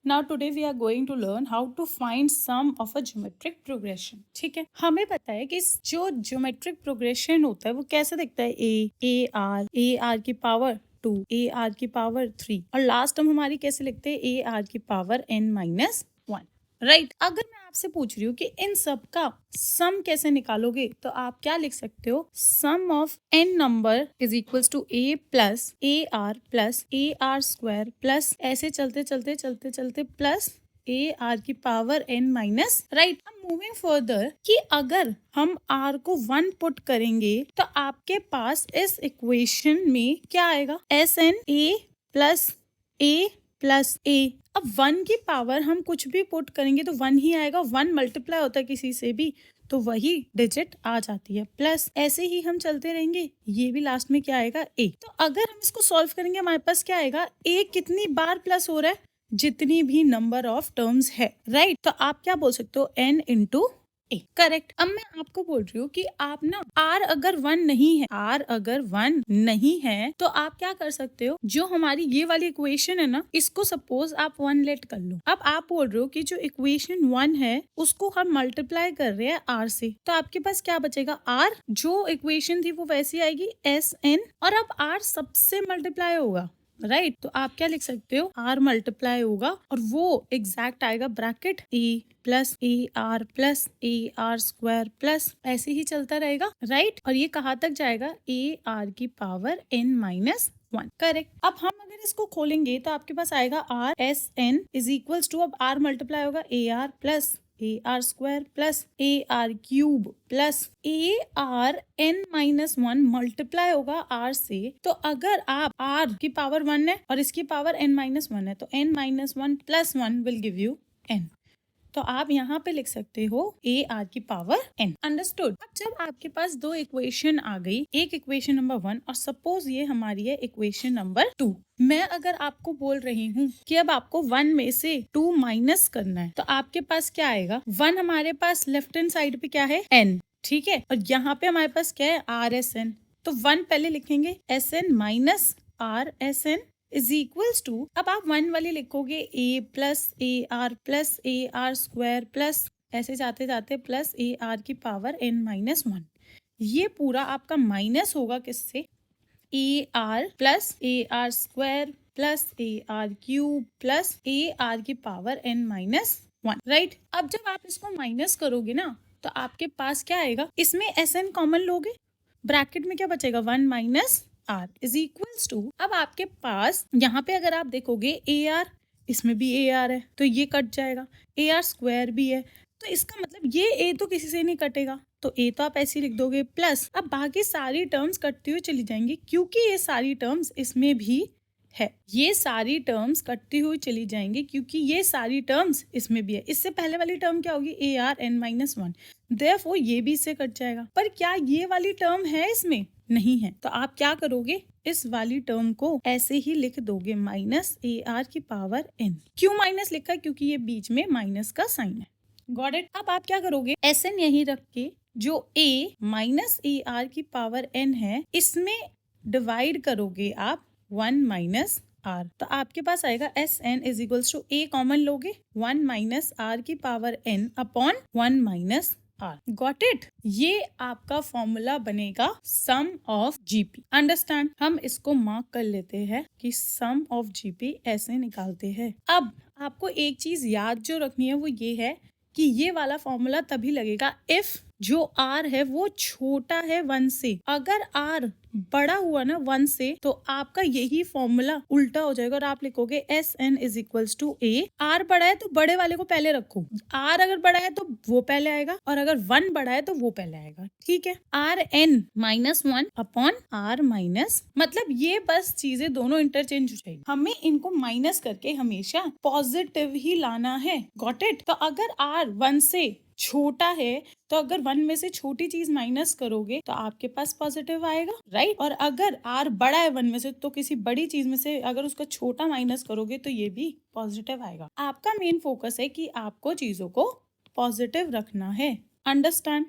Now today we are going to learn how to find sum of a geometric progression. ठीक है, हमें पता है कि जो geometric progression होता है वो कैसे दिखता है, a r की पावर 2, a r की पावर 3 और लास्ट टर्म हमारी कैसे लिखते हैं, a r की पावर n माइनस 1. राइट अगर मैं आपसे पूछ रही हूँ कि इन सब का सम कैसे निकालोगे तो आप क्या लिख सकते हो, sum of n number is equals to a plus A R square plus ऐसे चलते चलते प्लस ए आर की पावर n माइनस. राइट अब मूविंग फर्दर कि अगर हम r को 1 पुट करेंगे तो आपके पास इस इक्वेशन में क्या आएगा, एस एन ए प्लस ए. अब 1 की पावर हम कुछ भी पुट करेंगे तो 1 ही आएगा. 1 मल्टीप्लाई होता है किसी से भी तो वही डिजिट आ जाती है. प्लस ऐसे ही हम चलते रहेंगे, ये भी लास्ट में क्या आएगा, ए. तो अगर हम इसको सॉल्व करेंगे हमारे पास क्या आएगा, ए कितनी बार प्लस हो रहा है, जितनी भी नंबर ऑफ टर्म्स है. राइट तो आप क्या बोल सकते हो, n इंटू ए. करेक्ट. अब मैं आपको बोल रही हूँ कि आप ना r अगर 1 नहीं है तो आप क्या कर सकते हो, जो हमारी ये वाली इक्वेशन है ना, इसको सपोज आप 1 लेट कर लो. अब आप बोल रहे हो कि जो इक्वेशन 1 है उसको हम मल्टीप्लाई कर रहे हैं r से, तो आपके पास क्या बचेगा, r. जो इक्वेशन थी वो वैसी आएगी एस एन और अब r सबसे मल्टीप्लाई होगा. राइट तो आप क्या लिख सकते हो, r मल्टीप्लाई होगा और वो एग्जैक्ट आएगा bracket a plus A R square plus ऐसे ही चलता रहेगा. राइट और ये कहाँ तक जाएगा, ए आर की पावर n माइनस 1. करेक्ट. अब हम अगर इसको खोलेंगे तो आपके पास आएगा r S N is equals to, अब r मल्टीप्लाई होगा A R plus A R square plus A R cube plus A R n minus 1 multiply होगा r से. तो अगर आप r की पावर 1 है और इसकी पावर n माइनस 1 है तो n minus 1 plus 1 will give you n. तो आप यहाँ पे लिख सकते हो ए आर की पावर n. अंडरस्टूड. अब जब आपके पास दो इक्वेशन आ गई, एक इक्वेशन नंबर 1 और सपोज ये हमारी है इक्वेशन नंबर 2. मैं अगर आपको बोल रही हूँ कि अब आपको 1 में से 2 माइनस करना है तो आपके पास क्या आएगा, 1 हमारे पास लेफ्ट हैंड साइड पे क्या है, n. ठीक है और यहाँ पे हमारे पास क्या है, आर एस एन. तो 1 पहले लिखेंगे S N minus R S N is equals to, अब आप 1 वाली लिखोगे a plus A R square plus ऐसे जाते जाते प्लस ए आर की पावर n माइनस 1. ये पूरा आपका माइनस होगा किससे, A R plus A R square plus A R cube plus A R की पावर n माइनस 1. राइट अब जब आप इसको माइनस करोगे ना तो आपके पास क्या आएगा, इसमें एस एन कॉमन लोगे, ब्रैकेट में क्या बचेगा, 1 minus r is equals to, अब आपके पास यहाँ पे अगर आप देखोगे ए आर, इसमें भी ए आर है तो ये कट जाएगा, ए आर स्क्वायर भी है तो इसका मतलब ये ए तो किसी से नहीं कटेगा तो ए तो आप ऐसे लिख दोगे प्लस, अब बाकी सारी टर्म्स कटती हुई चली जाएंगी क्योंकि ये सारी टर्म्स इसमें भी है, ये सारी टर्म्स कटती हुई चली जाएंगी क्योंकि ये सारी टर्म्स इसमें भी है. इससे पहले वाली टर्म क्या होगी, A R N minus 1, therefore ये भी इससे कट जाएगा. पर क्या ये वाली टर्म है इसमें, नहीं है. तो आप क्या करोगे, इस वाली टर्म को ऐसे ही लिख दोगे माइनस ए आर की पावर n. क्यों माइनस लिखा है, क्योंकि ये बीच में माइनस का साइन है. Got it. अब आप क्या करोगे, एस एन यही रख के जो a माइनस ए आर की पावर n है इसमें डिवाइड करोगे आप 1 माइनस r. तो आपके पास आएगा S N is equals to, a common लोगे 1 माइनस r की power n upon 1 minus r. Got it. ये आपका फॉर्मूला बनेगा सम ऑफ जीपी. अंडरस्टैंड. हम इसको मार्क कर लेते हैं कि सम ऑफ जीपी ऐसे निकालते हैं. अब आपको एक चीज याद जो रखनी है वो ये है कि ये वाला फॉर्मूला तभी लगेगा इफ जो r है वो छोटा है 1 से. अगर r बड़ा हुआ ना 1 से तो आपका यही फॉर्मूला उल्टा हो जाएगा और आप लिखोगे S N is equals to A. R बड़ा है तो बड़े वाले को पहले रखो, r अगर बड़ा है तो वो पहले आएगा और अगर 1 बड़ा है तो वो पहले आएगा. ठीक है, R N minus 1 upon R minus, मतलब ये बस चीजें दोनों इंटरचेंज हो जाएगी. हमें इनको माइनस करके हमेशा पॉजिटिव ही लाना है. Got it. तो अगर r 1 से छोटा है तो अगर 1 में से छोटी चीज माइनस करोगे तो आपके पास पॉजिटिव आएगा. राइट और अगर r बड़ा है 1 में से तो किसी बड़ी चीज में से अगर उसका छोटा माइनस करोगे तो ये भी पॉजिटिव आएगा. आपका मेन फोकस है कि आपको चीजों को पॉजिटिव रखना है. अंडरस्टैंड.